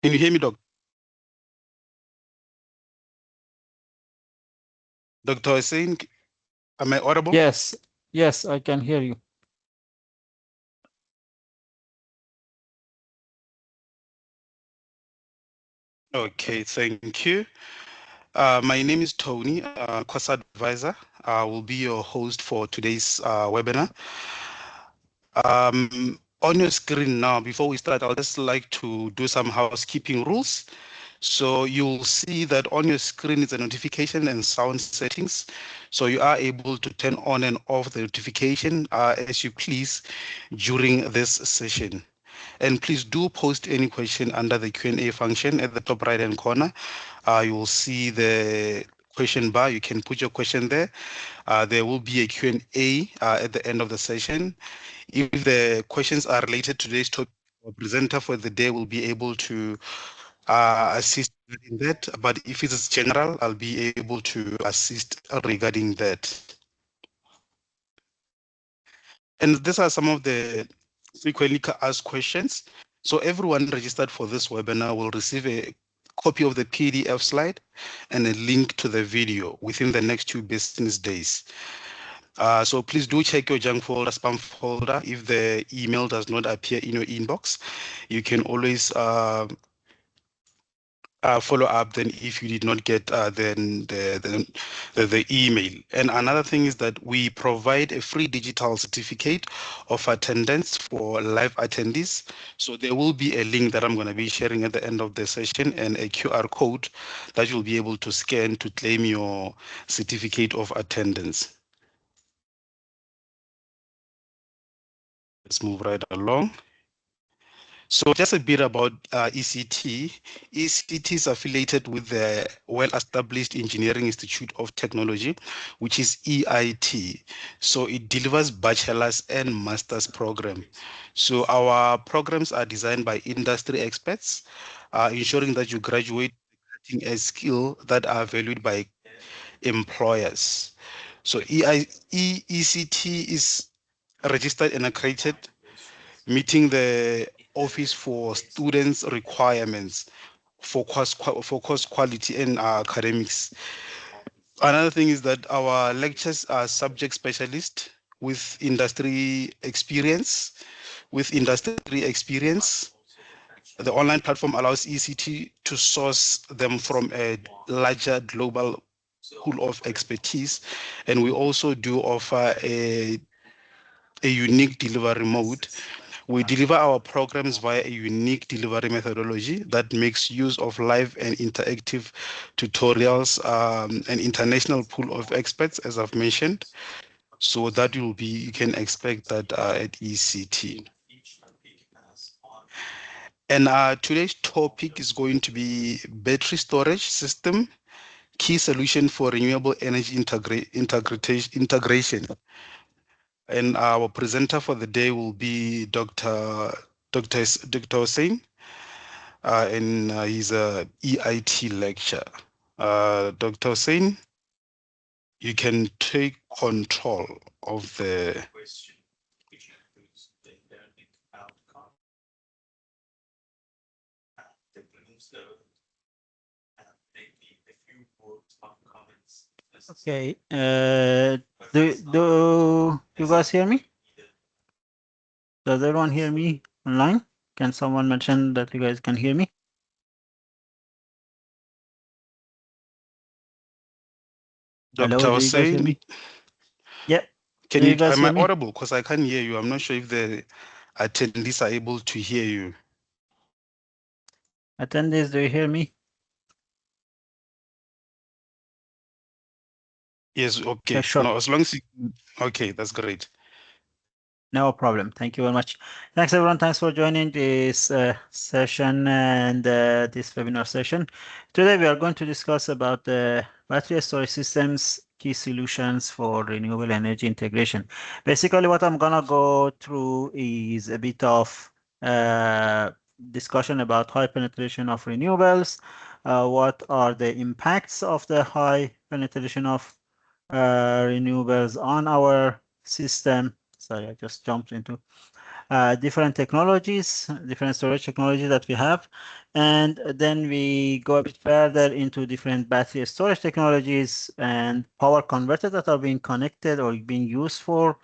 Can you hear me, Doc? Dr. Hussein, am I audible? Yes, yes, I can hear you. Okay, thank you. My name is Tony, course advisor. I will be your host for today's webinar. On your screen now, before we start, I'll just like to do some housekeeping rules. So you'll see that on your screen is a notification and sound settings. So you are able to turn on and off the notification as you please during this session. And please do post any question under the Q&A function at the top right hand corner. You will see the question bar. You can put your question there. There will be a Q&A at the end of the session. If the questions are related to today's topic, our presenter for the day will be able to assist in that. But if it is general, I'll be able to assist regarding that. And these are some of the frequently asked questions. So everyone registered for this webinar will receive a copy of the PDF slide and a link to the video within the next 2 business days. So please do check your junk folder, spam folder. If the email does not appear in your inbox, you can always follow up then if you did not get then the email. And another thing is that we provide a free digital certificate of attendance for live attendees. So there will be a link that I'm going to be sharing at the end of the session and a QR code that you'll be able to scan to claim your certificate of attendance. Let's move right along. So just a bit about ECT. ECT is affiliated with the well-established Engineering Institute of Technology, which is EIT. So it delivers bachelor's and master's program. So our programs are designed by industry experts, ensuring that you graduate with a skill that are valued by employers. So ECT is registered and accredited, meeting the Office for Students requirements for course quality and academics. Another thing is that our lectures are subject specialist with industry experience. The online platform allows ECT to source them from a larger global pool of expertise, and we also do offer a unique delivery mode. We deliver our programs via a unique delivery methodology that makes use of live and interactive tutorials, an international pool of experts, as I've mentioned. So that you can expect that at ECT. And today's topic is going to be battery storage system, key solution for renewable energy integration. And our presenter for the day will be Dr. Hussein, and he's a EIT lecturer. Dr. Hussein, you can take control of the Okay. Do you guys hear me? Does everyone hear me online? Can someone mention that you guys can hear me? Hello, Dr. do you guys hear Hussein. me? Yeah. Am I audible? Because I can't hear you. I'm not sure if the attendees are able to hear you. Attendees, do you hear me? Yes, okay. Yeah, sure. No, as long as you, okay, that's great. No problem. Thank you very much. Thanks, everyone. Thanks for joining this session and this webinar session. Today, we are going to discuss about the battery storage systems, key solutions for renewable energy integration. Basically, what I'm going to go through is a bit of discussion about high penetration of renewables. What are the impacts of the high penetration of renewables on our system? Sorry, I just jumped into. different technologies, different storage technologies that we have. And then we go a bit further into different battery storage technologies and power converters that are being connected or being used for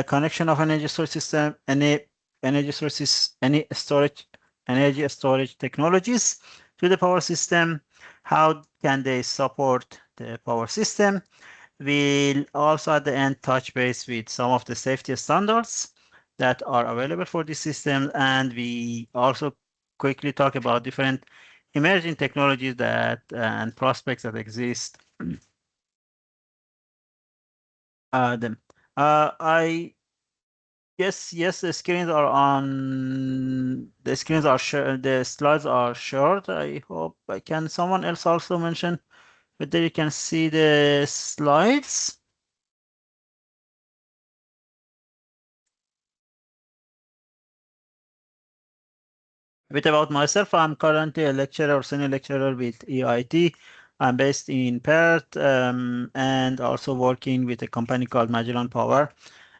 connection of energy storage system, any energy sources, any storage, energy storage technologies to the power system. How can they support the power system? We'll also at the end touch base with some of the safety standards that are available for this system, and we also quickly talk about different emerging technologies that and prospects that exist. Them. I yes, the screens are on. The screens are shared. The slides are shared. I hope I can. Someone else also mention whether you can see the slides. A bit about myself. I'm currently a lecturer or senior lecturer with EIT. I'm based in Perth and also working with a company called Magellan Power.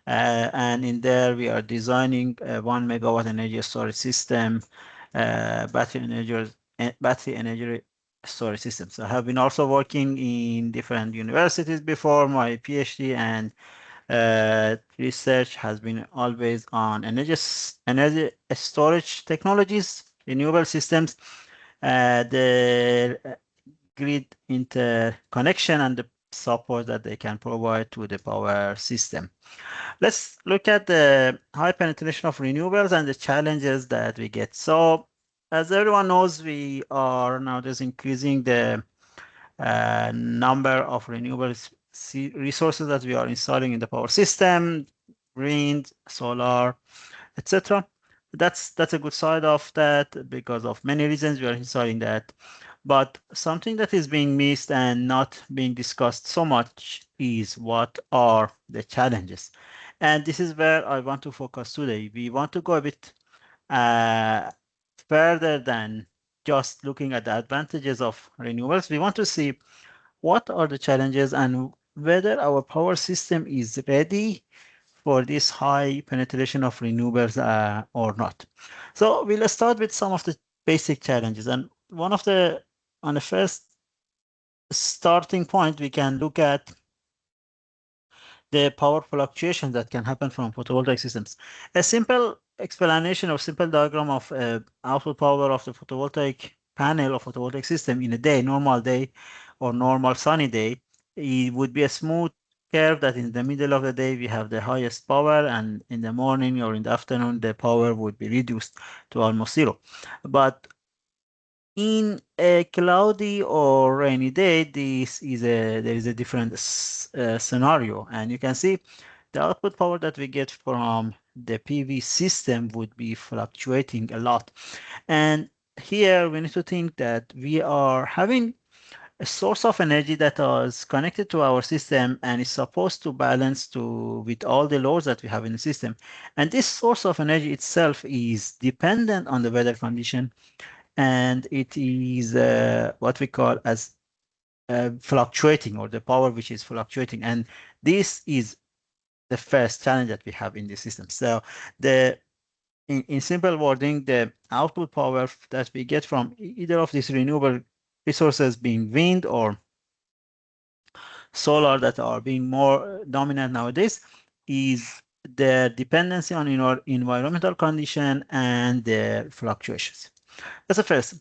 And in there, we are designing a 1 megawatt energy storage system, battery energy storage system. So I have been also working in different universities before my PhD, and research has been always on energy storage technologies, renewable systems, the grid interconnection, and the support that they can provide to the power system. Let's look at the high penetration of renewables and the challenges that we get. So, as everyone knows, we are nowadays increasing the number of renewable resources that we are installing in the power system, wind, solar, etc. That's a good side of that because of many reasons we are installing that. But something that is being missed and not being discussed so much is what are the challenges. And this is where I want to focus today. We want to go a bit uh, further than just looking at the advantages of renewables. We want to see what are the challenges and whether our power system is ready for this high penetration of renewables or not. So we'll start with some of the basic challenges. And one of on the first starting point, we can look at the power fluctuations that can happen from photovoltaic systems. A simple explanation or simple diagram of output power of the photovoltaic panel or photovoltaic system in a day, normal day or normal sunny day, it would be a smooth curve that in the middle of the day we have the highest power, and in the morning or in the afternoon the power would be reduced to almost zero. But in a cloudy or rainy day, there is a different scenario, and you can see the output power that we get from the PV system would be fluctuating a lot. And here we need to think that we are having a source of energy that is connected to our system and is supposed to balance with all the loads that we have in the system. And this source of energy itself is dependent on the weather condition, and it is what we call as fluctuating, or the power which is fluctuating. And this is the first challenge that we have in the system. So in simple wording, the output power that we get from either of these renewable resources, being wind or solar, that are being more dominant nowadays, is the dependency on environmental condition and the fluctuations. That's the first.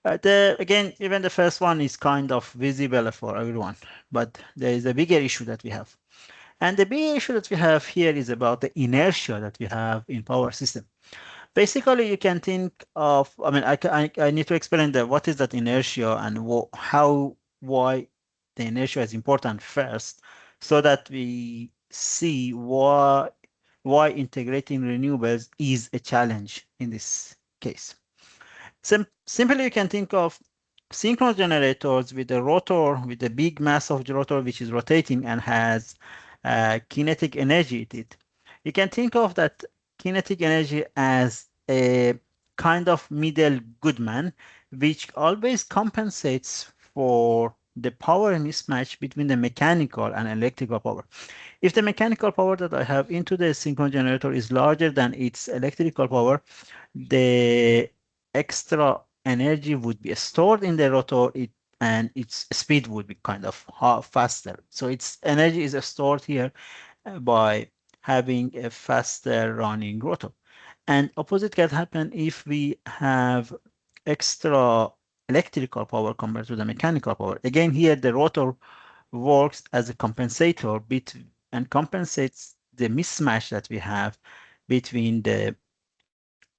Again, even the first one is kind of visible for everyone, but there is a bigger issue that we have. And the big issue that we have here is about the inertia that we have in power system. Basically, you can think of, I mean, I need to explain what is that inertia and why the inertia is important first, so that we see why integrating renewables is a challenge in this case. Simply, you can think of synchronous generators with a rotor, with a big mass of the rotor which is rotating and has kinetic energy in it. You can think of that kinetic energy as a kind of middle goodman, which always compensates for the power mismatch between the mechanical and electrical power. If the mechanical power that I have into the synchronous generator is larger than its electrical power, the extra energy would be stored in the rotor, and its speed would be kind of faster. So its energy is stored here by having a faster running rotor. And opposite can happen if we have extra electrical power compared to the mechanical power. Again, here the rotor works as a compensator and compensates the mismatch that we have between the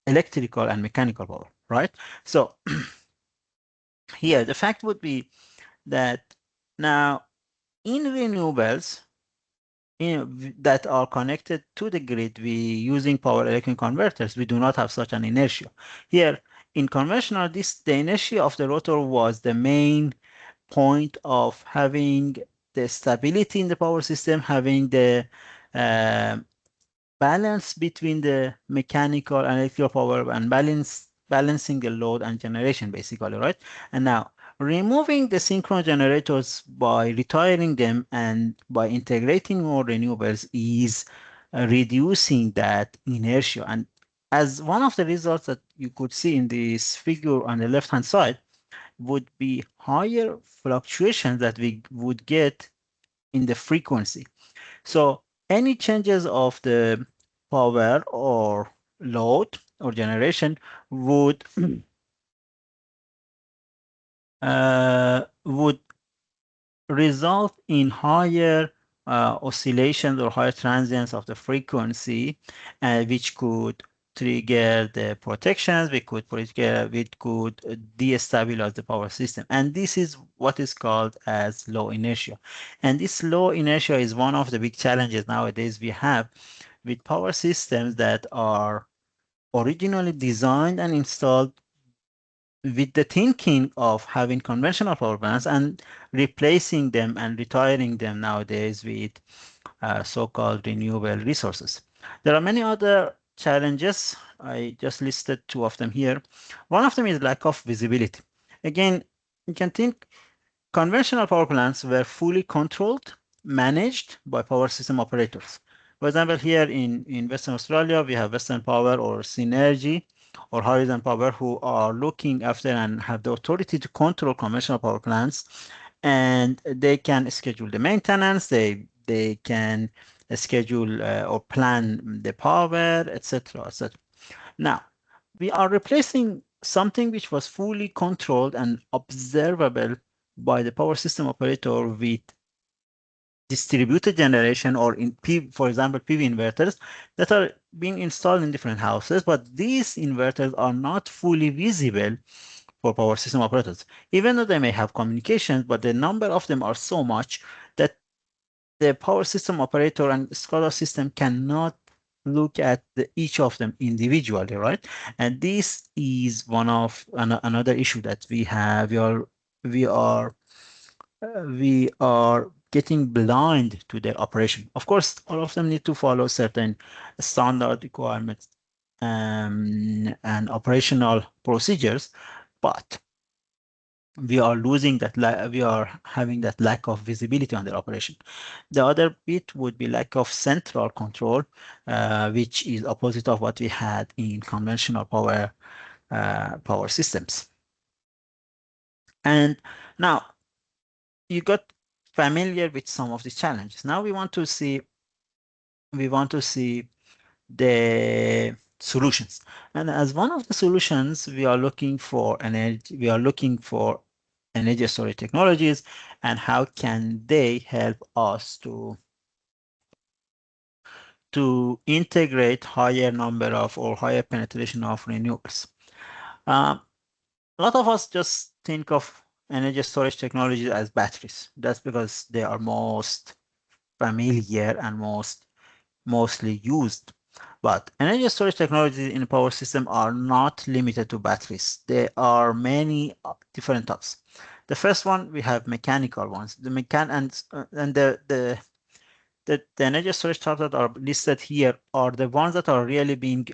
electrical and mechanical power, right? So here the fact would be that now in renewables, that are connected to the grid, we using power electric converters, we do not have such an inertia. Here in conventional, the inertia of the rotor was the main point of having the stability in the power system, having the uh, balance between the mechanical and electrical power, and balancing the load and generation, basically, right? And now removing the synchronous generators by retiring them and by integrating more renewables is reducing that inertia. And as one of the results that you could see in this figure on the left hand side would be higher fluctuations that we would get in the frequency. So any changes of the power or load or generation would result in higher oscillations or higher transients of the frequency, which could trigger the protections, which could destabilize the power system. And this is what is called as low inertia. And this low inertia is one of the big challenges nowadays we have with power systems that are originally designed and installed with the thinking of having conventional power plants and replacing them and retiring them nowadays with so-called renewable resources. There are many other challenges. I just listed two of them here. One of them is lack of visibility. Again, you can think conventional power plants were fully controlled, managed by power system operators. For example, here in Western Australia, we have Western Power or Synergy or Horizon Power who are looking after and have the authority to control conventional power plants, and they can schedule the maintenance, they can schedule or plan the power, etc., etc. Now, we are replacing something which was fully controlled and observable by the power system operator with distributed generation or for example, PV inverters that are being installed in different houses, but these inverters are not fully visible for power system operators. Even though they may have communications, but the number of them are so much that the power system operator and SCADA system cannot look at each of them individually, right? And this is one of another issue that we have. We are we are getting blind to their operation. Of course, all of them need to follow certain standard requirements and operational procedures, but we are losing that, we are having that lack of visibility on their operation. The other bit would be lack of central control, which is opposite of what we had in conventional power systems. And now you got familiar with some of these challenges. Now we want to see the solutions. And as one of the solutions, we are looking for energy storage technologies and how can they help us to integrate higher number of or higher penetration of renewables. Um, a lot of us just think of energy storage technologies as batteries. That's because they are most familiar and mostly used. But energy storage technologies in the power system are not limited to batteries. There are many different types. The first one, we have mechanical ones. The energy storage types that are listed here are the ones that are really being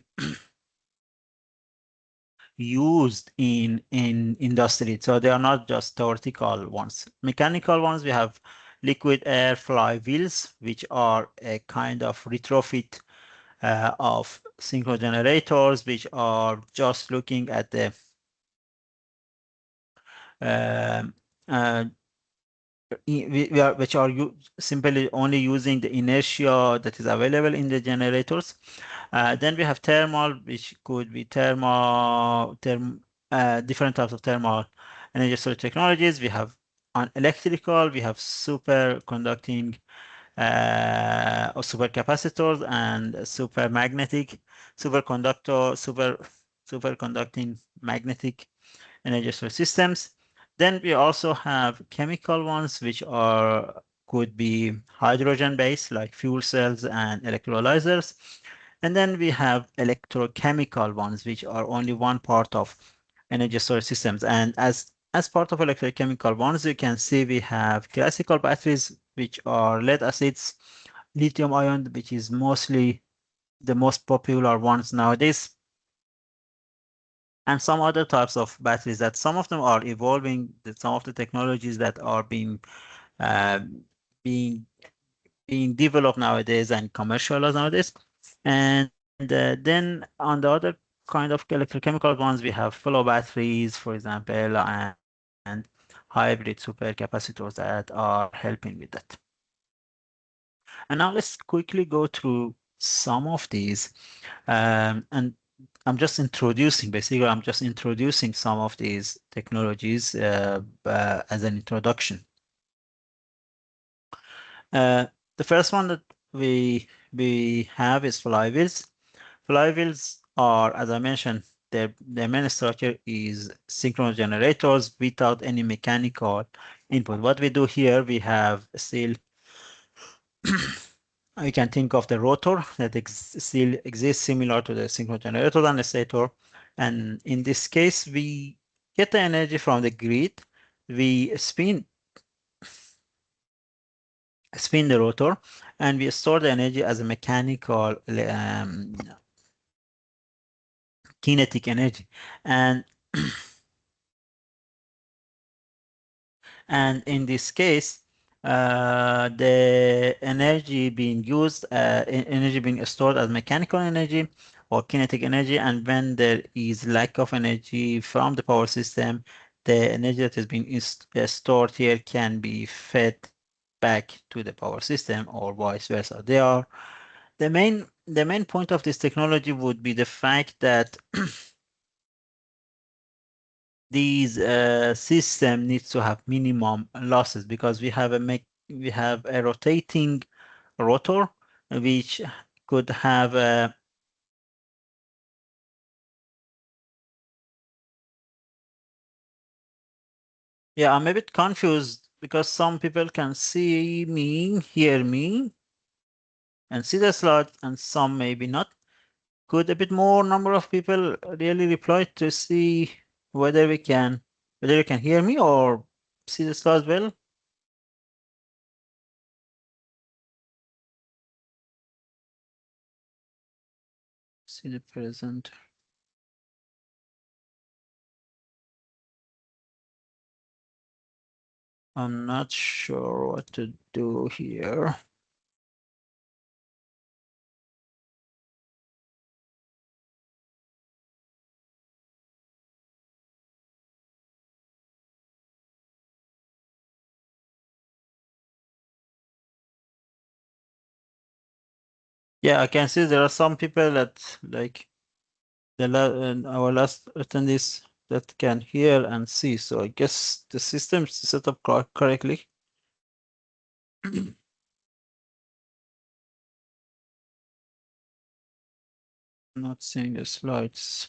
used in industry. So they are not just theoretical ones. Mechanical ones, we have liquid air flywheels, which are a kind of retrofit of synchro generators, which are just looking at the um, uh, which are simply only using the inertia that is available in the generators. Then we have thermal, which could be different types of thermal energy storage technologies. We have on electrical, we have superconducting or supercapacitors and superconducting magnetic energy storage systems. Then we also have chemical ones, which are could be hydrogen-based, like fuel cells and electrolyzers. And then we have electrochemical ones, which are only one part of energy storage systems. And as part of electrochemical ones, you can see we have classical batteries, which are lead acids, lithium ion, which is mostly the most popular ones nowadays, and some other types of batteries that some of them are evolving, that some of the technologies that are uh, being being developed nowadays and commercialized nowadays. And then on the other kind of electrochemical ones, we have flow batteries, for example, and hybrid supercapacitors that are helping with that. And now let's quickly go through some of these. And I'm just introducing some of these technologies as an introduction. Uh, the first one that we have is flywheels. Flywheels are, as I mentioned, their main structure is synchronous generators without any mechanical input. What we do here, we have still you can think of the rotor that still exists similar to the synchronous generator and the stator. And in this case, we get the energy from the grid. We spin the rotor, and we store the energy as a mechanical kinetic energy. And And in this case, the energy being used, energy being stored as mechanical energy or kinetic energy. And when there is lack of energy from the power system, the energy that has been stored here can be fed back to the power system or vice versa. The main point of this technology would be the fact that these system needs to have minimum losses because we have a rotating rotor which could have yeah, I'm a bit confused because some people can see me, hear me, and see the slide, and some maybe not. Could a bit more number of people really reply to see whether we can whether you can hear me or see the slides well? See the present. I'm not sure what to do here. Yeah, I can see there are some people that like our last attendees that can hear and see. So I guess the system is set up correctly. Not seeing the slides.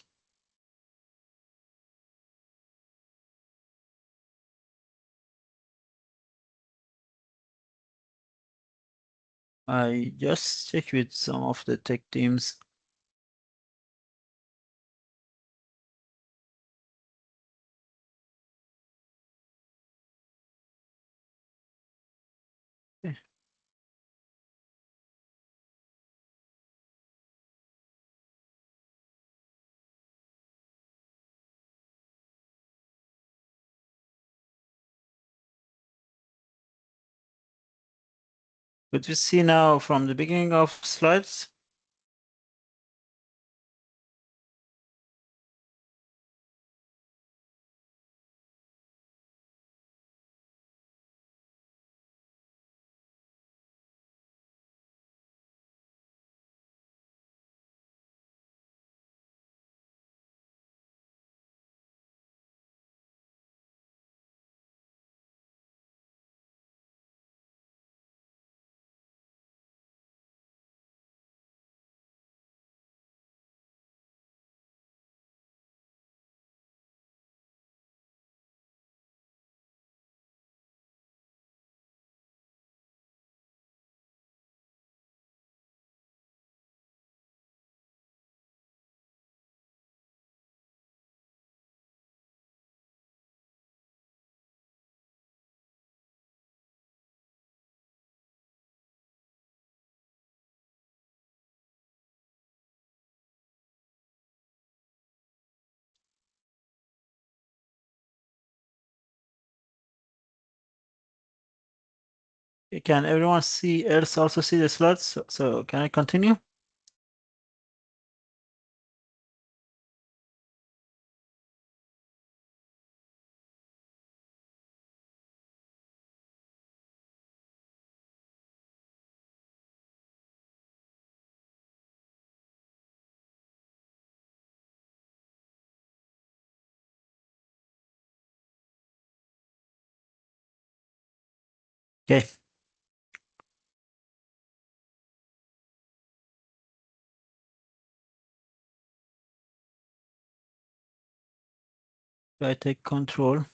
I just checked with some of the tech teams. Eh, Could we see now from the beginning of slides? Can everyone else also see the slides? So can I continue? Okay. I take control.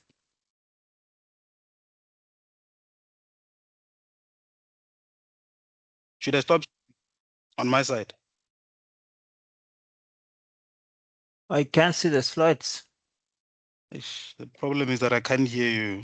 Should I stop on my side? I can see the slides. The problem is that I can't hear you.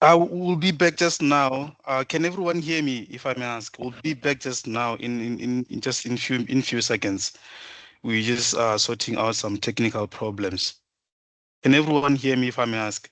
I will be back just now. Can everyone hear me, if I may ask? We'll be back just now in just in few seconds. We're just sorting out some technical problems. Can everyone hear me, if I may ask?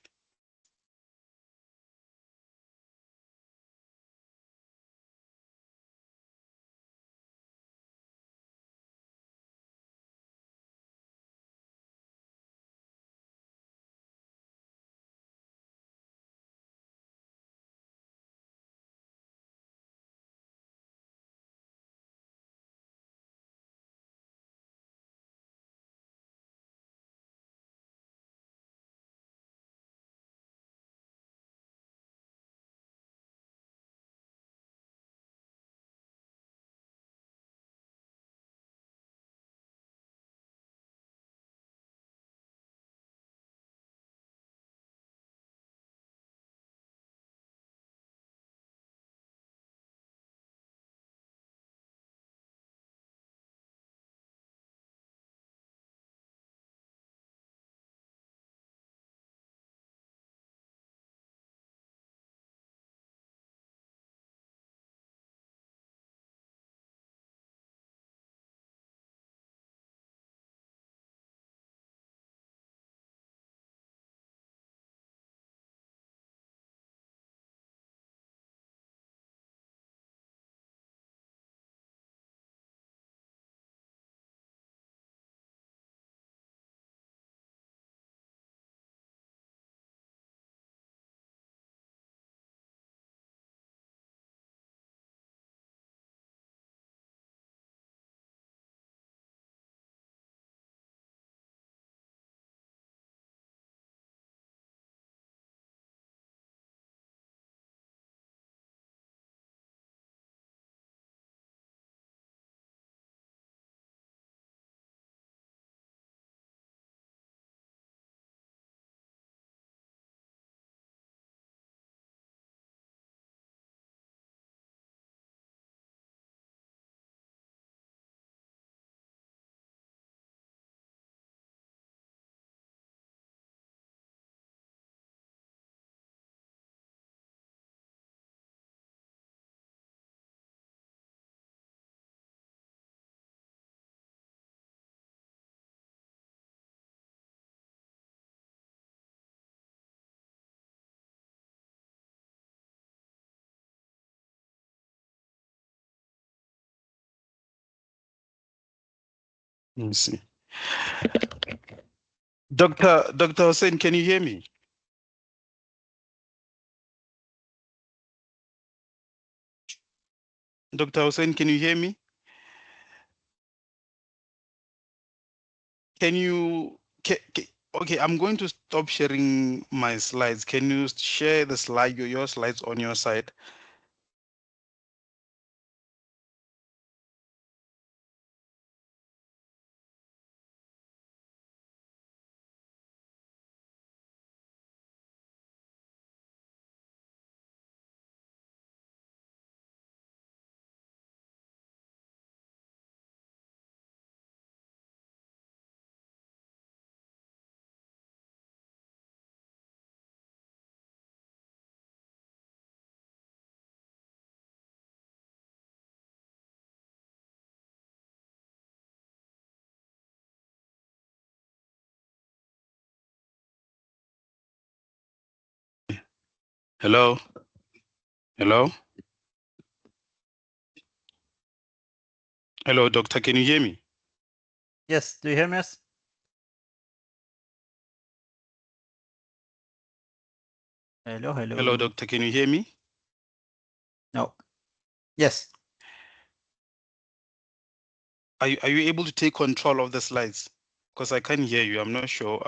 Let me see. Dr. Hussein, can you hear me? Dr. Hussein, can you hear me? Can you, okay, I'm going to stop sharing my slides. Can you share the slide, your slides on your side? Hello? Hello? Hello, doctor, can you hear me? Yes, do you hear me? Yes? Hello, Hello, hello. doctor, can you hear me? No. Yes. Are you able to take control of the slides? Because I can't hear you. I'm not sure.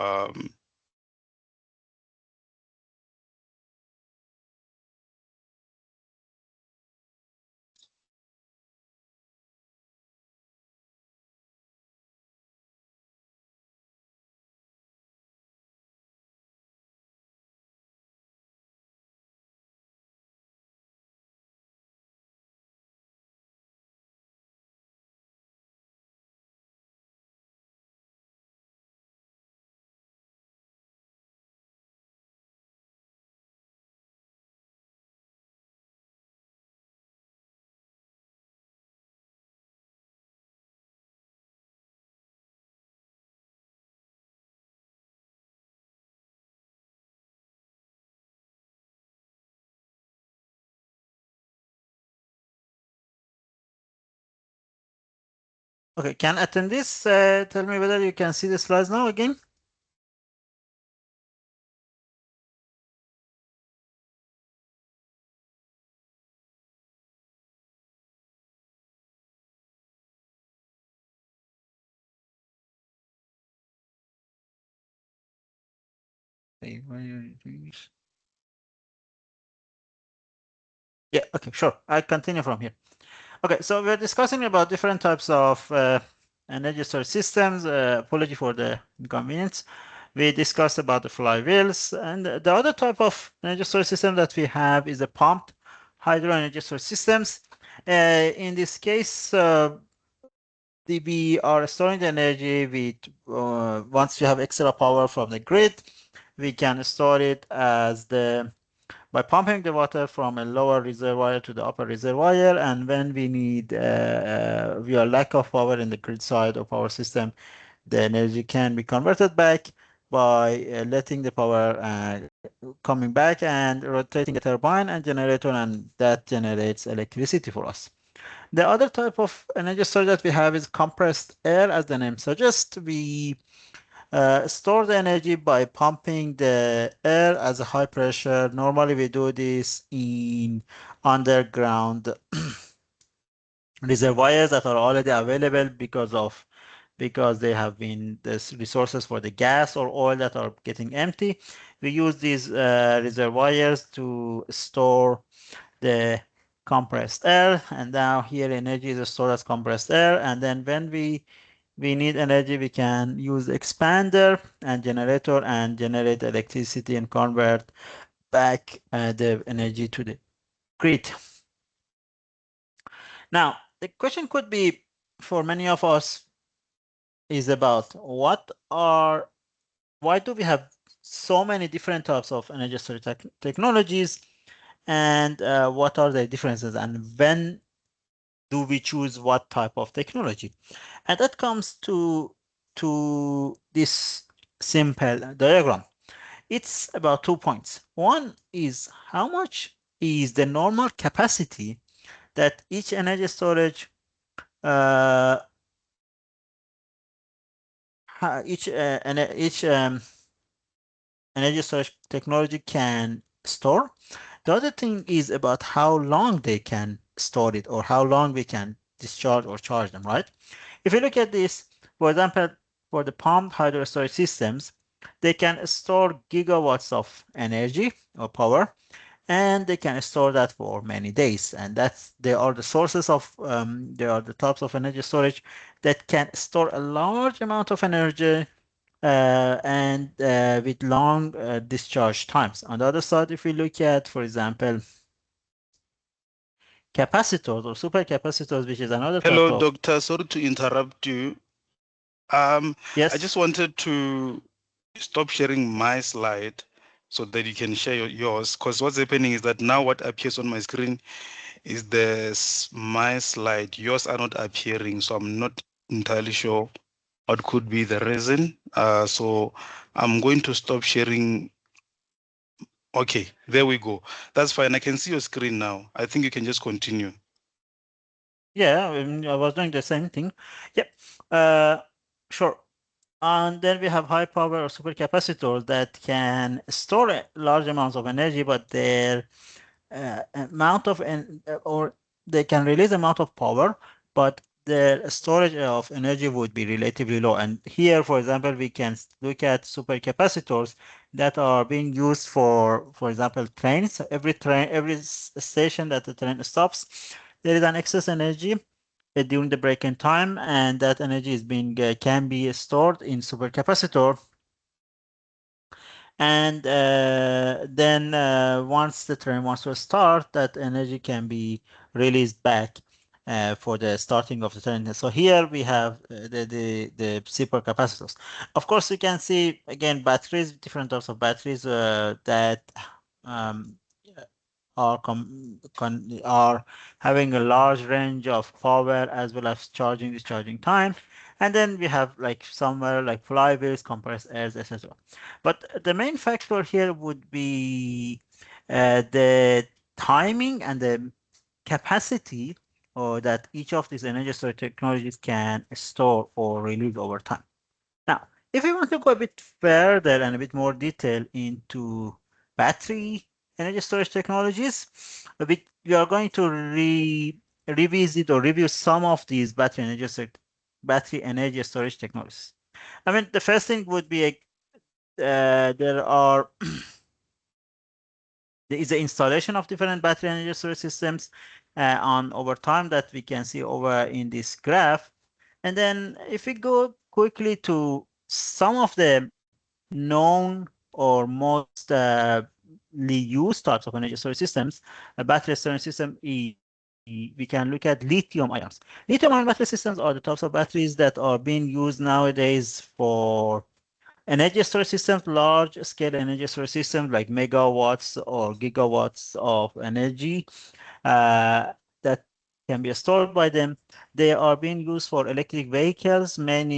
Okay, can attendees tell me whether you can see the slides now again? Okay, why are you doing this? Yeah, okay, sure. I'll continue from here. Okay, so we're discussing about different types of energy storage systems. Apology for the inconvenience. We discussed about the flywheels, and the other type of energy storage system that we have is the pumped hydro energy storage systems. In this case, we are storing the energy. Once we have extra power from the grid, we can store it as the by pumping the water from a lower reservoir to the upper reservoir, and when we need we are lack of power in the grid side of our system, the energy can be converted back by letting the power coming back and rotating the turbine and generator, and that generates electricity for us. The other type of energy storage that we have is compressed air, as the name suggests. We store the energy by pumping the air as a high pressure. Normally, we do this in underground reservoirs that are already available because they have been the resources for the gas or oil that are getting empty. We use these reservoirs to store the compressed air, and now here energy is stored as compressed air, and then when we need energy, we can use expander and generator and generate electricity and convert back the energy to the grid. Now, the question could be for many of us is about why do we have so many different types of energy storage technologies, and what are the differences, and when do we choose what type of technology? And that comes to this simple diagram. It's about 2 points. One is how much is the normal capacity that each energy storage uh, each energy storage technology can store. The other thing is about how long they can store it or how long we can discharge or charge them, right? If you look at this, for example, for the pumped hydro storage systems, they can store gigawatts of energy or power, and they can store that for many days. And they are the sources of they are the types of energy storage that can store a large amount of energy and with long discharge times. On the other side, if we look at, for example, capacitors or supercapacitors, which is another type Hello, of. doctor. Sorry to interrupt you. I just Yes. wanted to stop sharing my slide so that you can share yours. Because what's happening is that now what appears on my screen is my slide. Yours are not appearing, so I'm not entirely sure what could be the reason. So I'm going to stop sharing. Okay, there we go. That's fine. I can see your screen now. I think you can just continue. Yeah, I was doing the same thing. Yep. Uh, sure. And then we have high power or supercapacitors that can store large amounts of energy, but their amount of or they can release amount of power, but the storage of energy would be relatively low. And here, for example, we can look at supercapacitors that are being used for example, trains. Every train, every station that the train stops, there is an excess energy during the break-in time, and that energy is being can be stored in supercapacitor, and then once the train wants to start, that energy can be released back for the starting of the train. So here we have the supercapacitors. Of course, you can see again batteries, different types of batteries that um, are having a large range of power as well as charging discharging time. And then we have like somewhere like flywheels, compressed airs, etc. But the main factor here would be the timing and the capacity or that each of these energy storage technologies can store or release over time. Now, if we want to go a bit further and a bit more detail into battery energy storage technologies, we are going to revisit or review some of these battery energy storage technologies. I mean, the first thing would be there are there is the installation of different battery energy storage systems on over time that we can see over in this graph. And then if we go quickly to some of the known or most used types of energy storage systems, a battery storage system, we can look at lithium ions. Lithium-ion battery systems are the types of batteries that are being used nowadays for energy storage systems, large scale energy storage systems like megawatts or gigawatts of energy that can be stored by them. They are being used for electric vehicles. Almost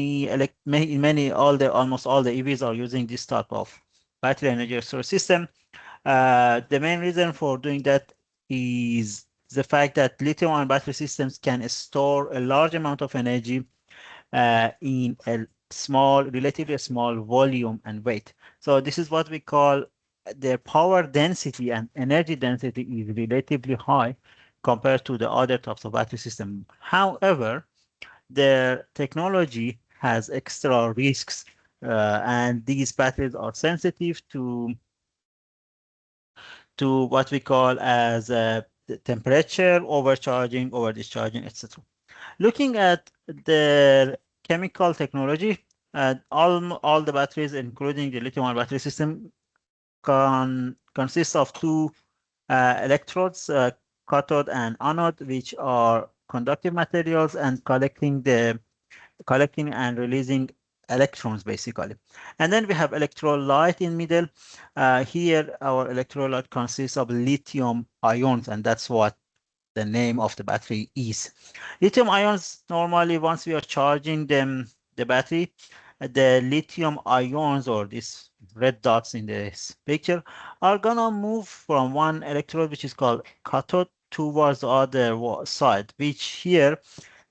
all the EVs are using this type of battery energy storage system. The main reason for doing that is the fact that lithium-ion battery systems can store a large amount of energy in a relatively small volume and weight. So this is what we call their power density and energy density is relatively high compared to the other types of battery system. However, their technology has extra risks, and these batteries are sensitive to what we call as the temperature, overcharging, overdischarging, etc. Looking at the chemical technology, all the batteries, including the lithium-ion battery system, consist of two electrodes, cathode and anode, which are conductive materials and collecting and releasing electrons basically. And then we have electrolyte in middle. Here our electrolyte consists of lithium ions, and that's what the name of the battery is. Lithium ions, normally once we are charging the battery, the lithium ions or these red dots in this picture are gonna move from one electrode, which is called cathode, towards the other side, which here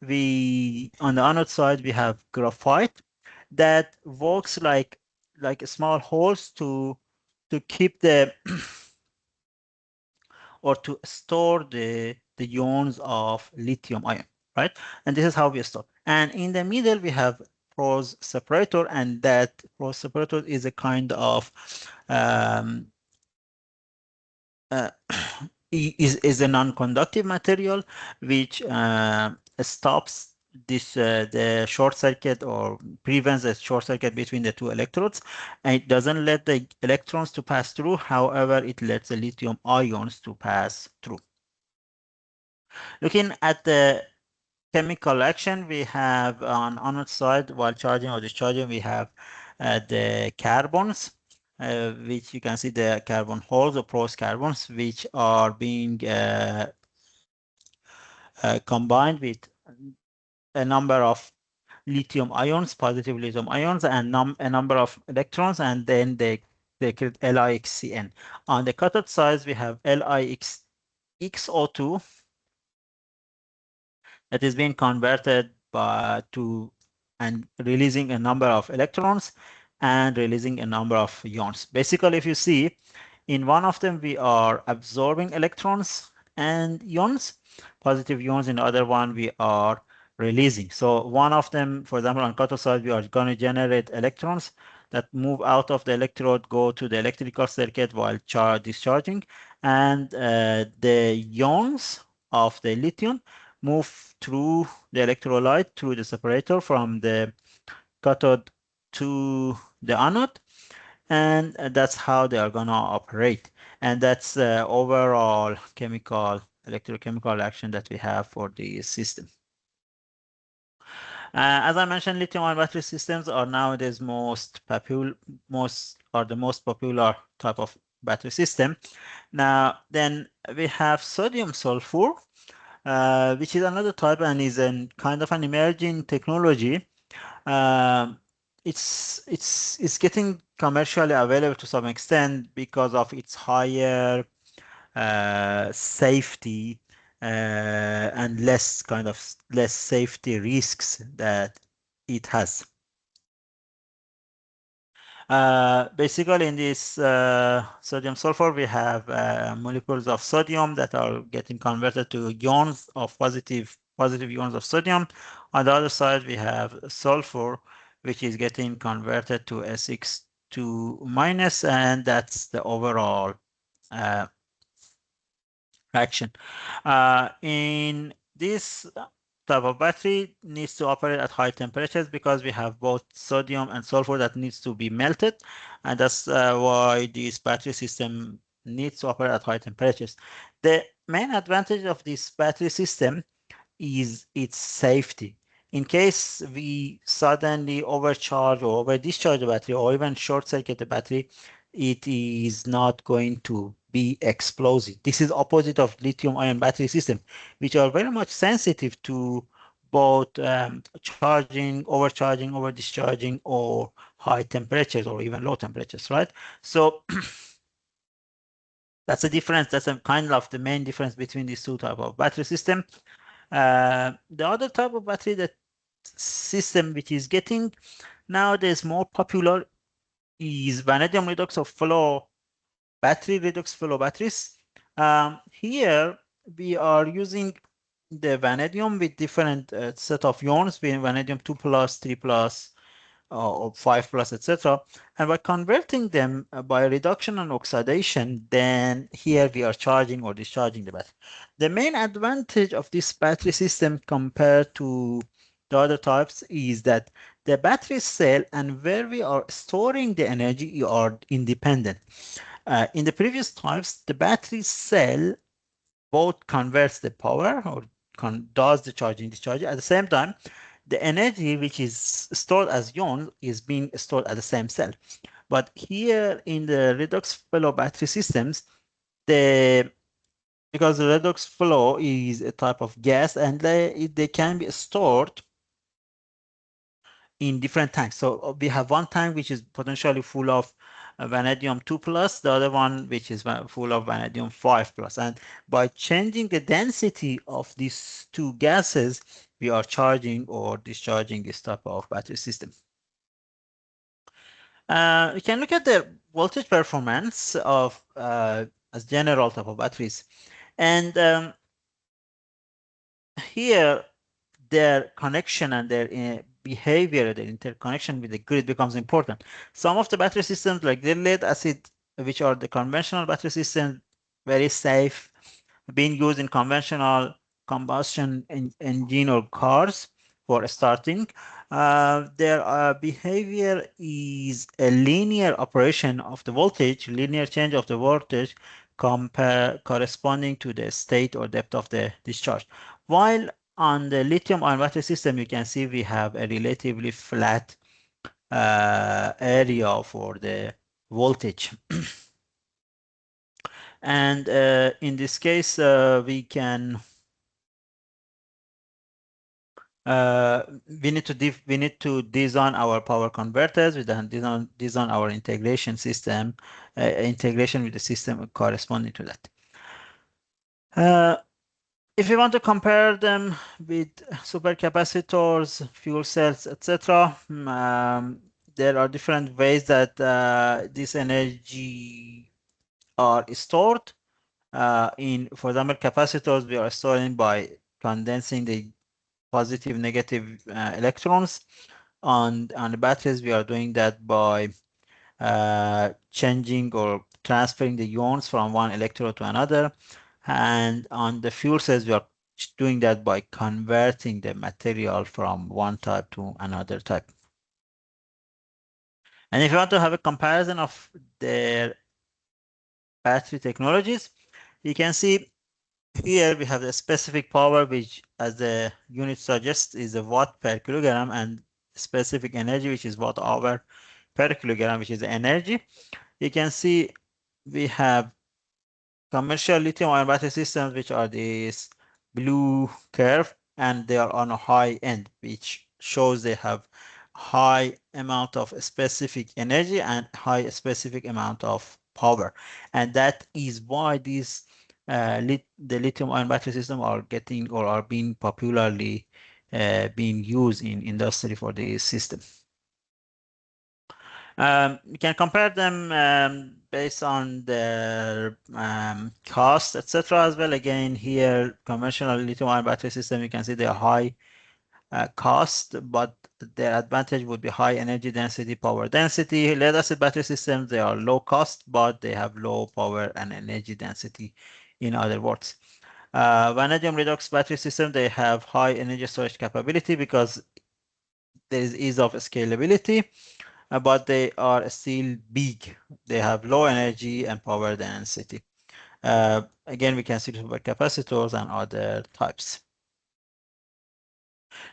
on the anode side we have graphite that works like small holes to keep the or to store the ions of lithium ion, right? And this is how we store. And in the middle, we have pros separator, and that pros separator is a kind of um, uh, is a non-conductive material which stops the short circuit or prevents a short circuit between the two electrodes, and it doesn't let the electrons to pass through. However, it lets the lithium ions to pass through. Looking at the chemical action, we have on anode side, while charging or discharging, we have the carbons, which you can see the carbon holes or pros carbons, which are being combined with a number of lithium ions, positive lithium ions, and a number of electrons, and then they create LiXCN. On the cathode side, we have LiXO2 that is being converted to and releasing a number of electrons and releasing a number of ions. Basically, if you see, in one of them, we are absorbing electrons and ions, positive ions. In the other one, we are releasing. So one of them, for example, on cathode side, we are going to generate electrons that move out of the electrode, go to the electrical circuit while discharging, and the ions of the lithium move through the electrolyte, through the separator from the cathode to the anode, and that's how they are going to operate. And that's the overall electrochemical action that we have for the system. As I mentioned, lithium-ion battery systems are nowadays the most popular type of battery system. Now, then we have sodium sulfur, which is another type and is a kind of an emerging technology. Um, it's getting commercially available to some extent because of its higher safety and less safety risks that it has. Basically, in this sodium sulfur, we have molecules of sodium that are getting converted to ions of positive ions of sodium. On the other side, we have sulfur, which is getting converted to SX2 minus, and that's the overall uh, action. In this type of battery needs to operate at high temperatures because we have both sodium and sulfur that needs to be melted, and that's why this battery system needs to operate at high temperatures. The main advantage of this battery system is its safety. In case we suddenly overcharge or over discharge the battery or even short circuit the battery, it is not going to be explosive. This is opposite of lithium ion battery system, which are very much sensitive to both charging, overcharging, over discharging, or high temperatures or even low temperatures, right? So that's a difference. That's a kind of the main difference between these two type of battery system. The other type of battery that system which is getting nowadays more popular is vanadium redox or flow battery, redox flow batteries. Here we are using the vanadium with different set of ions, being vanadium 2 plus, 3 plus, or 5 plus, etc. And by converting them by reduction and oxidation, then here we are charging or discharging the battery. The main advantage of this battery system compared to the other types is that the battery cell and where we are storing the energy are independent. In the previous types, the battery cell both converts the power or does the charging discharge. At the same time, the energy which is stored as ions is being stored at the same cell. But here in the redox flow battery systems, the because the redox flow is a type of gas and they can be stored in different tanks. So we have one tank which is potentially full of vanadium 2 plus, the other one which is full of vanadium 5 plus. And by changing the density of these two gases, we are charging or discharging this type of battery system. We can look at the voltage performance of as general type of batteries. And here their connection and their behavior, their interconnection with the grid becomes important. Some of the battery systems like the lead acid, which are the conventional battery systems, very safe, being used in conventional combustion engine or cars for starting. Their behavior is a linear operation of the voltage, linear change of the voltage corresponding to the state or depth of the discharge. While on the lithium-ion battery system, you can see we have a relatively flat area for the voltage. And in this case, we need to design our power converters. We then design our integration system, integration with the system corresponding to that. If you want to compare them with supercapacitors, fuel cells, etc., there are different ways that this energy are stored. For example, capacitors we are storing by condensing the positive, negative electrons. On the batteries, we are doing that by changing or transferring the ions from one electrode to another. And on the fuel cells, we are doing that by converting the material from one type to another type. And if you want to have a comparison of their battery technologies, you can see here we have the specific power, which as the unit suggests is a watt per kilogram, and specific energy, which is watt hour per kilogram, which is the energy. You can see we have commercial lithium-ion battery systems, which are this blue curve, and they are on a high end, which shows they have high amount of specific energy and high specific amount of power. And that is why these the lithium-ion battery system are getting or are being popularly being used in industry for this system. We can compare them based on their cost, etc. as well. Again, here, conventional lithium-ion battery system, you can see they are high cost, but their advantage would be high energy density, power density. Lead-acid battery systems, they are low cost, but they have low power and energy density, in other words. Vanadium redox battery system, they have high energy storage capability because there is ease of scalability, but they are still big. They have low energy and power density. Again, we can see supercapacitors and other types.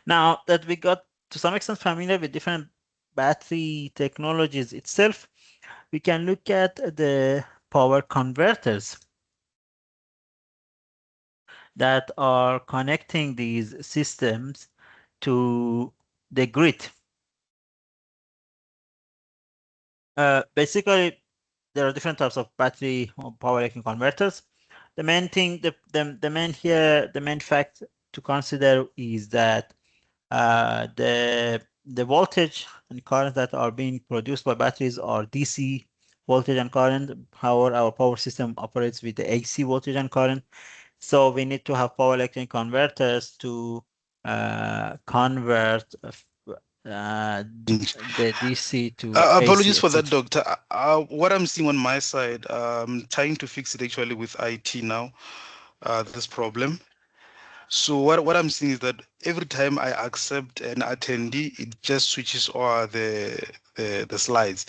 Now that we got to some extent familiar with different battery technologies itself, we can look at the power converters that are connecting these systems to the grid. Basically, there are different types of battery or power electric converters. The main thing, the main here, the main fact to consider is that the voltage and current that are being produced by batteries are DC voltage and current. However, our power system operates with the AC voltage and current. So we need to have power electric converters to convert the DC to AC, Apologies for that, etc. doctor. What I'm seeing on my side, trying to fix it actually with IT now, this problem. So what I'm seeing is that every time I accept an attendee, it just switches over the slides.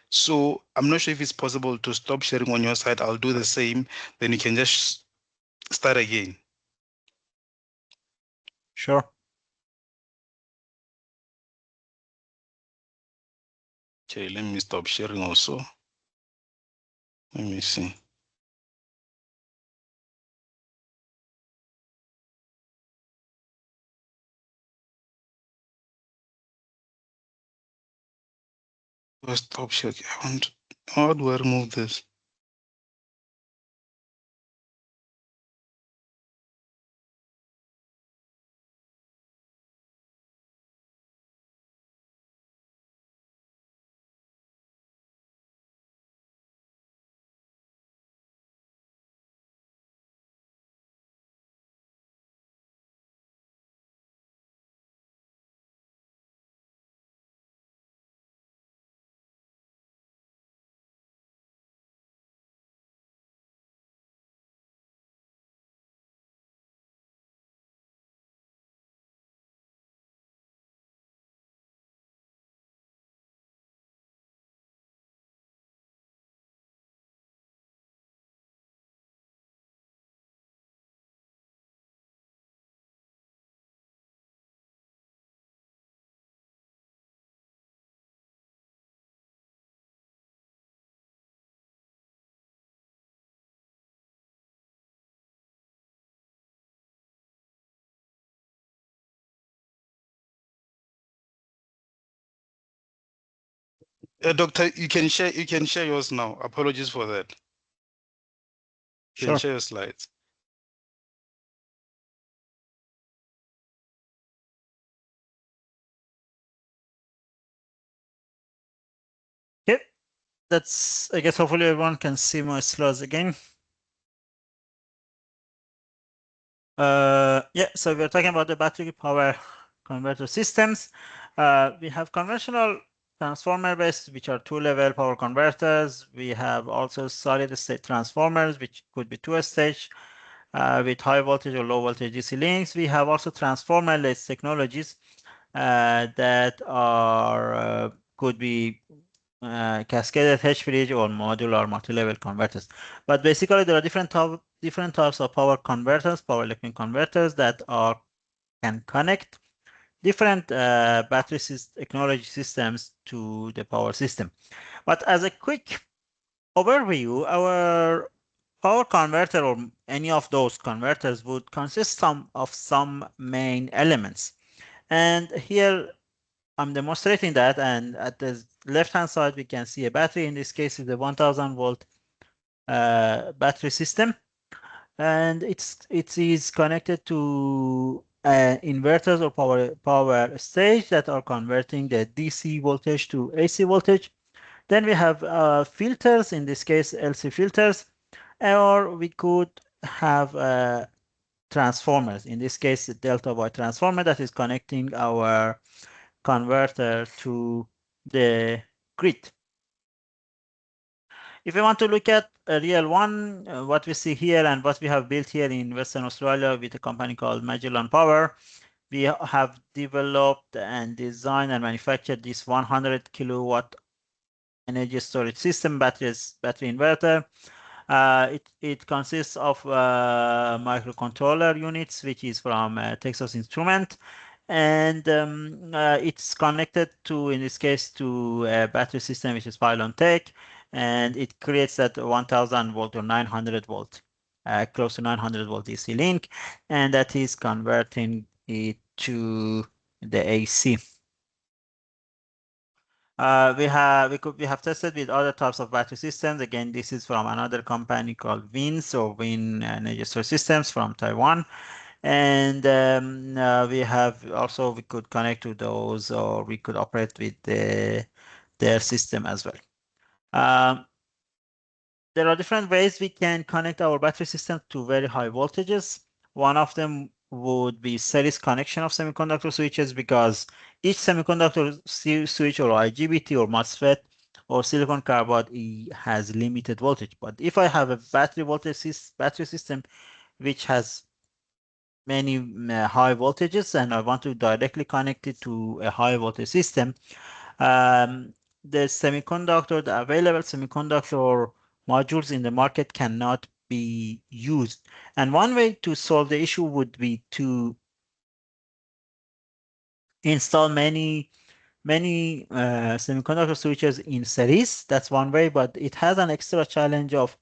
So I'm not sure if it's possible to stop sharing on your side. I'll do the same. Then you can just start again. Sure. Okay, let me stop sharing also. Let me see. Stop sharing. How do I remove this? Doctor, you can share yours now. Apologies for that. You can Sure. share your slides. Okay. That's, I guess, hopefully everyone can see my slides again. Yeah, so we're talking about the battery power converter systems. We have conventional transformer based, which are two-level power converters. We have also solid state transformers, which could be two-stage with high voltage or low voltage DC links. We have also transformer-less technologies that are could be cascaded H-bridge or modular multi-level converters. But basically, there are different types of power converters, power electric converters that can connect different battery technology systems to the power system. But as a quick overview, our power converter or any of those converters would consist of some main elements. And here I'm demonstrating that, and at the left-hand side, we can see a battery. In this case, is a 1000 volt battery system. and it is connected to inverters or power stage that are converting the DC voltage to AC voltage. Then we have filters, in this case LC filters, or we could have transformers, in this case the delta Y transformer that is connecting our converter to the grid. If we want to look at a real one, what we see here and what we have built here in Western Australia with a company called Magellan Power, we have developed and designed and manufactured this 100 kilowatt energy storage system battery inverter. It consists of microcontroller units, which is from Texas Instrument, and it's connected to, in this case, to a battery system which is Pylon Tech, and it creates that 1000 volt or 900 volt, close to 900 volt DC link, and that is converting it to the AC. We have tested with other types of battery systems. Again, this is from another company called WINS or Win Energy Storage Systems from Taiwan. And we have also, we could connect to those, or we could operate with their system as well. There are different ways we can connect our battery system to very high voltages. One of them would be series connection of semiconductor switches, because each semiconductor switch or IGBT or MOSFET or silicon carbide has limited voltage. But if I have a battery system which has many high voltages and I want to directly connect it to a high voltage system, um, the available semiconductor modules in the market cannot be used. And one way to solve the issue would be to install many semiconductor switches in series. That's one way, but it has an extra challenge of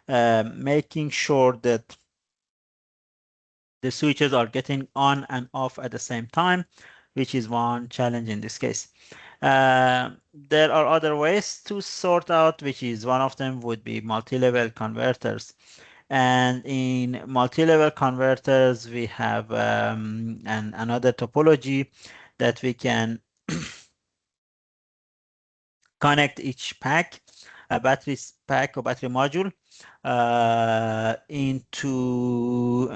making sure that the switches are getting on and off at the same time, which is one challenge in this case. There are other ways to sort out, which is one of them would be multi-level converters. And in multi-level converters, we have another topology that we can connect each pack, a battery pack or battery module, into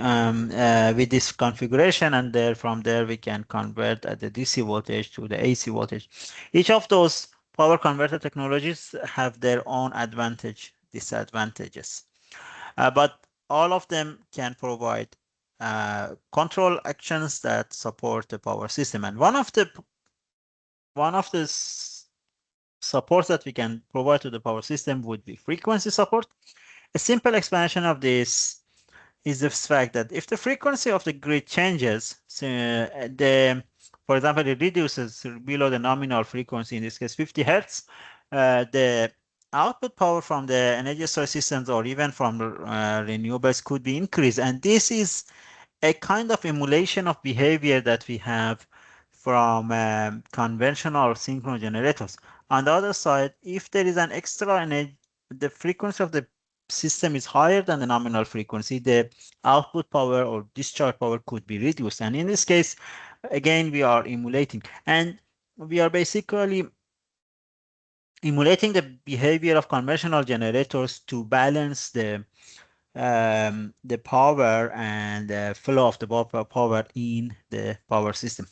with this configuration, and there from there we can convert at the DC voltage to the AC voltage. Each of those power converter technologies have their own disadvantages, but all of them can provide control actions that support the power system. And one of the supports that we can provide to the power system would be frequency support. A simple explanation of this is the fact that if the frequency of the grid changes, so for example, it reduces below the nominal frequency, in this case 50 hertz, the output power from the energy storage systems or even from renewables could be increased. And this is a kind of emulation of behavior that we have from conventional synchronous generators. On the other side, if there is an extra energy, the frequency of the system is higher than the nominal frequency, the output power or discharge power could be reduced. And in this case, again, we are emulating. And we are basically emulating the behavior of conventional generators to balance the power and the flow of the power in the power system.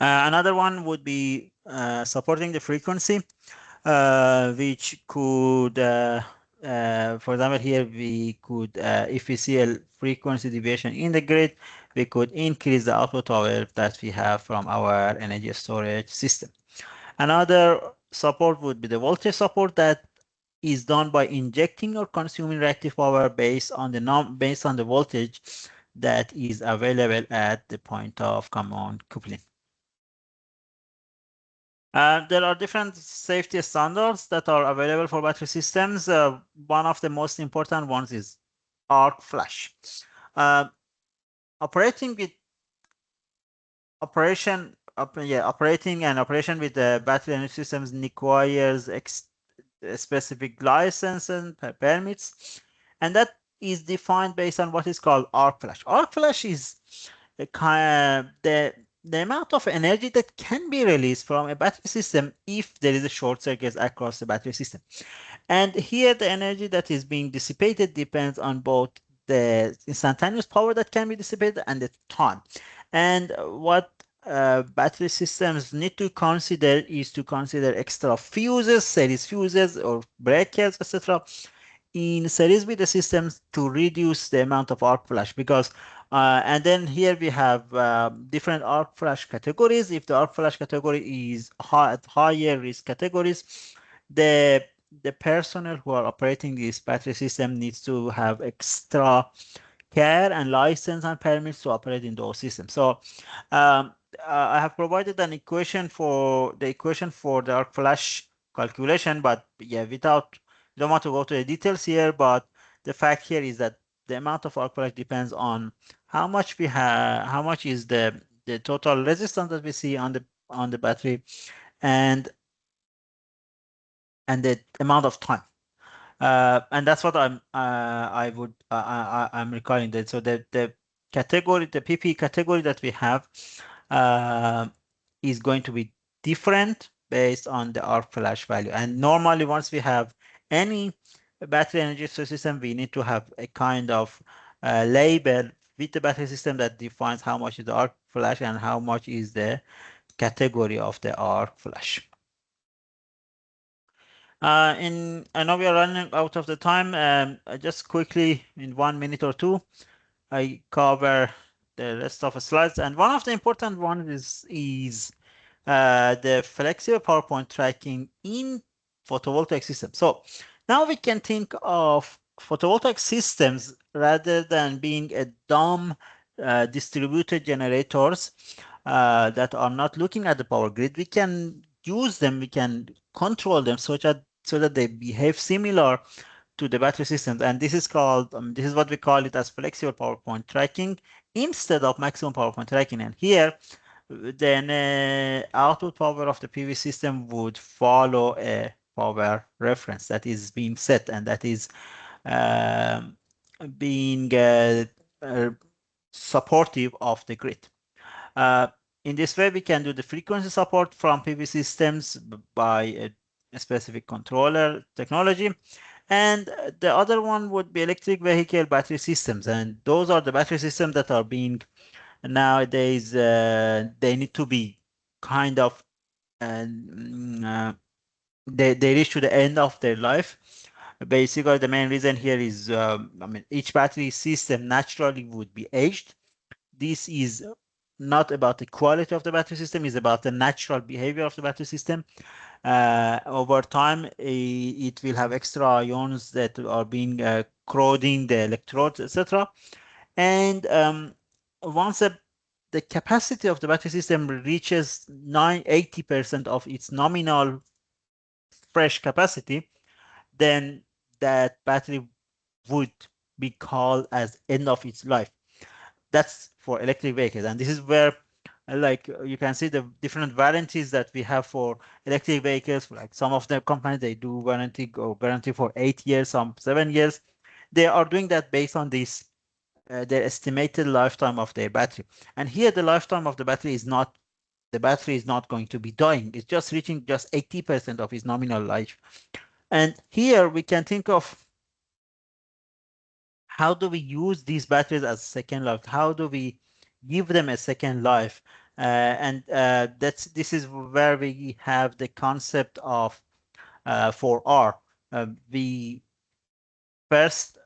Another one would be supporting the frequency, which could, for example, here we could, if we see a frequency deviation in the grid, we could increase the output power that we have from our energy storage system. Another support would be the voltage support that is done by injecting or consuming reactive power based on the voltage that is available at the point of common coupling. There are different safety standards that are available for battery systems. One of the most important ones is arc flash. Operating with operation operating and operation with the battery energy systems requires specific license and permits, and that is defined based on what is called arc flash. Arc flash is a kind the amount of energy that can be released from a battery system if there is a short circuit across the battery system. And here the energy that is being dissipated depends on both the instantaneous power that can be dissipated and the time. And what battery systems need to consider is to consider extra fuses, series fuses or breakers, etc. in series with the systems to reduce the amount of arc flash, because and then here we have different arc flash categories. If the arc flash category is higher risk categories, the the personnel who are operating this battery system needs to have extra care and license and permits to operate in those systems. So I have provided an equation for the arc flash calculation, but yeah, without, don't want to go to the details here, but the fact here is that the amount of arc flash depends on how much we have, how much is the total resistance that we see on the battery, and the amount of time. And that's what I'm recalling that. So the category, the PP category that we have uh, is going to be different based on the arc flash value. And normally, once we have any battery energy storage system, we need to have a kind of label with the battery system that defines how much is the arc flash and how much is the category of the arc flash. I know we are running out of the time. Just quickly, in 1 minute or two, I cover the rest of the slides. And one of the important ones is the flexible power point tracking in photovoltaic systems. So now we can think of photovoltaic systems rather than being a dumb distributed generators that are not looking at the power grid. We can use them, we can control them so that they behave similar to the battery systems. And this is called, this is what we call it as flexible power point tracking instead of maximum power point tracking. And here, then output power of the PV system would follow a power reference that is being set, and that is um, being supportive of the grid. Uh, in this way, we can do the frequency support from PV systems by a specific controller technology. And the other one would be electric vehicle battery systems. And those are the battery systems that are being nowadays, they need to be kind of, they reach to the end of their life. Basically, the main reason here is, I mean, each battery system naturally would be aged. This is not about the quality of the battery system, it's about the natural behavior of the battery system. Over time, it will have extra ions that are being corroding the electrodes, etc. And once the capacity of the battery system reaches 80% of its nominal fresh capacity, then that battery would be called as end of its life. That's for electric vehicles. And this is where, like, you can see the different warranties that we have for electric vehicles. Like some of the companies, they do guarantee for 8 years, some 7 years. They are doing that based on this their estimated lifetime of their battery. And here the lifetime of the battery is not, the battery is not going to be dying. It's just reaching just 80% of its nominal life. And here we can think of how do we use these batteries as second life? How do we give them a second life? This is where we have the concept of 4R. We first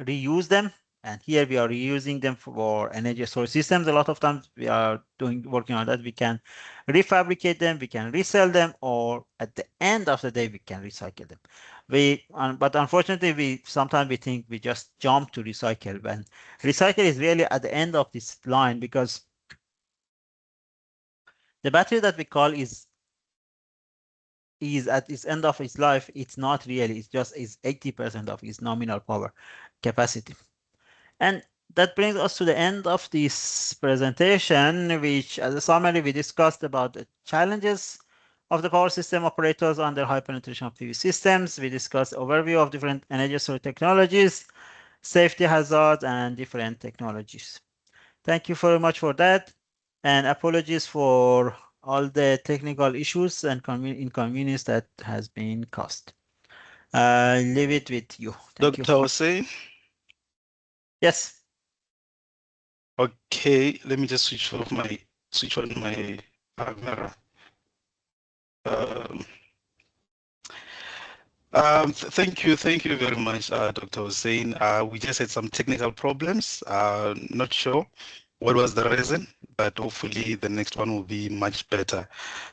reuse them, and here we are reusing them for energy storage systems. A lot of times we are working on that. We can refabricate them, we can resell them, or at the end of the day we can recycle them. But unfortunately, we sometimes we think we just jump to recycle, when recycle is really at the end of this line, because the battery that we call is at its end of its life. It's not really, it's just is 80% of its nominal power capacity. And that brings us to the end of this presentation, which, as a summary, we discussed about the challenges of the power system operators under high penetration of PV systems. We discussed overview of different energy storage technologies. safety hazards, and different technologies. Thank you very much for that, and apologies for all the technical issues and inconvenience that has been caused. Leave it with you. Thank you. Dr. Hossein. Yes. Okay, let me just switch on my camera. Um, thank you very much, Dr. Hussein. We just had some technical problems. Not sure what was the reason, but hopefully the next one will be much better.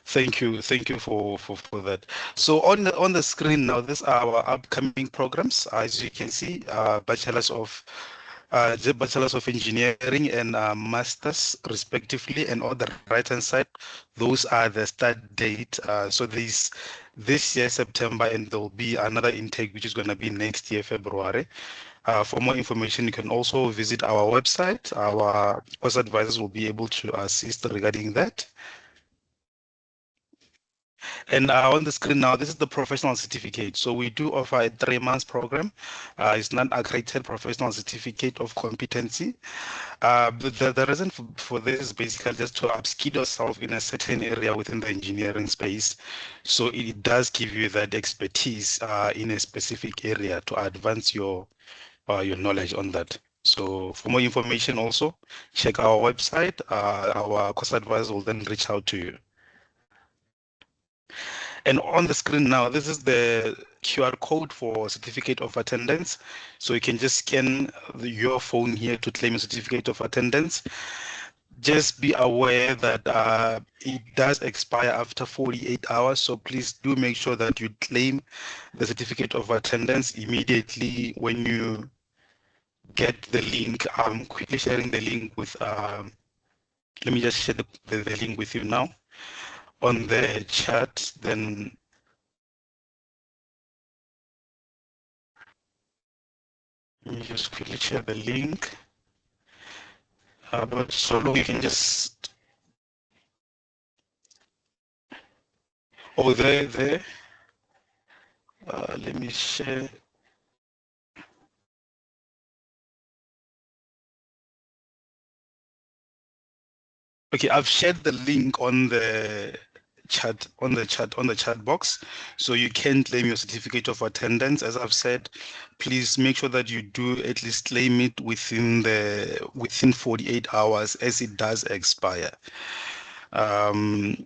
Thank you for that. So on the screen now, these are our upcoming programs. As you can see, the Bachelors of Engineering and Masters respectively, and on the right hand side, those are the start date. So this year September, and there will be another intake which is going to be next year February. For more information, you can also visit our website. Our course advisors will be able to assist regarding that. And on the screen now, this is the professional certificate. So we do offer a 3 month program. It's not accredited professional certificate of competency. The reason for this is basically just to upskill yourself in a certain area within the engineering space. So it does give you that expertise in a specific area to advance your knowledge on that. So for more information also, check our website. Our course advisor will then reach out to you. And on the screen now, this is the QR code for certificate of attendance. So you can just scan your phone here to claim a certificate of attendance. Just be aware that it does expire after 48 hours. So please do make sure that you claim the certificate of attendance immediately when you get the link. I'm quickly sharing the link with, let me just share the link with you now on the chat. Then let me just quickly share the link. But so long you can just, oh, there. Let me share. Okay, I've shared the link on the chat box, so you can claim your certificate of attendance. As I've said, please make sure that you do at least claim it within 48 hours, as it does expire. Can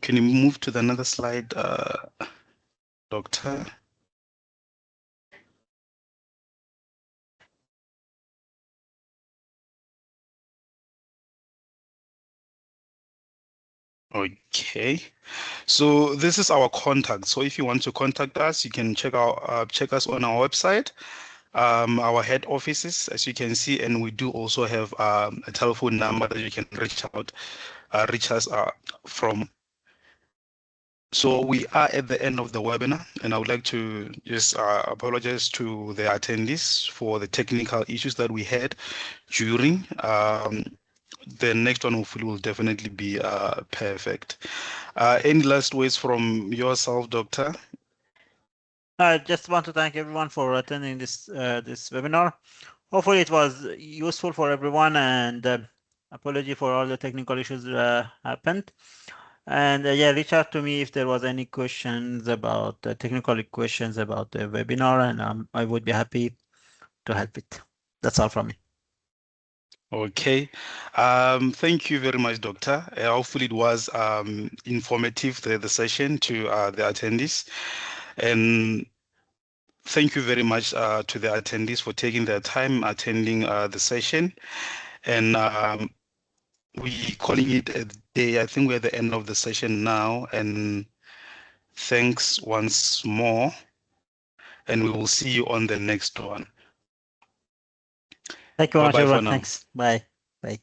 you move to the another slide, Doctor? Okay, so this is our contact. So if you want to contact us, you can check us on our website, our head offices, as you can see, and we do also have a telephone number that you can reach us from. So we are at the end of the webinar, and I would like to just apologize to the attendees for the technical issues that we had during. The next one hopefully will definitely be perfect. Any last words from yourself, Doctor? I just want to thank everyone for attending this webinar. Hopefully it was useful for everyone, and apology for all the technical issues happened. And yeah, reach out to me if there was any questions about technical questions about the webinar, and I would be happy to help it. That's all from me. Okay, thank you very much, Doctor. Hopefully it was informative, the session to the attendees. And thank you very much to the attendees for taking their time attending the session. And we calling it a day. I think we're at the end of the session now. And thanks once more. And we will see you on the next one. Thank you very much, Bye-bye for everyone. now. Thanks. Bye. Bye.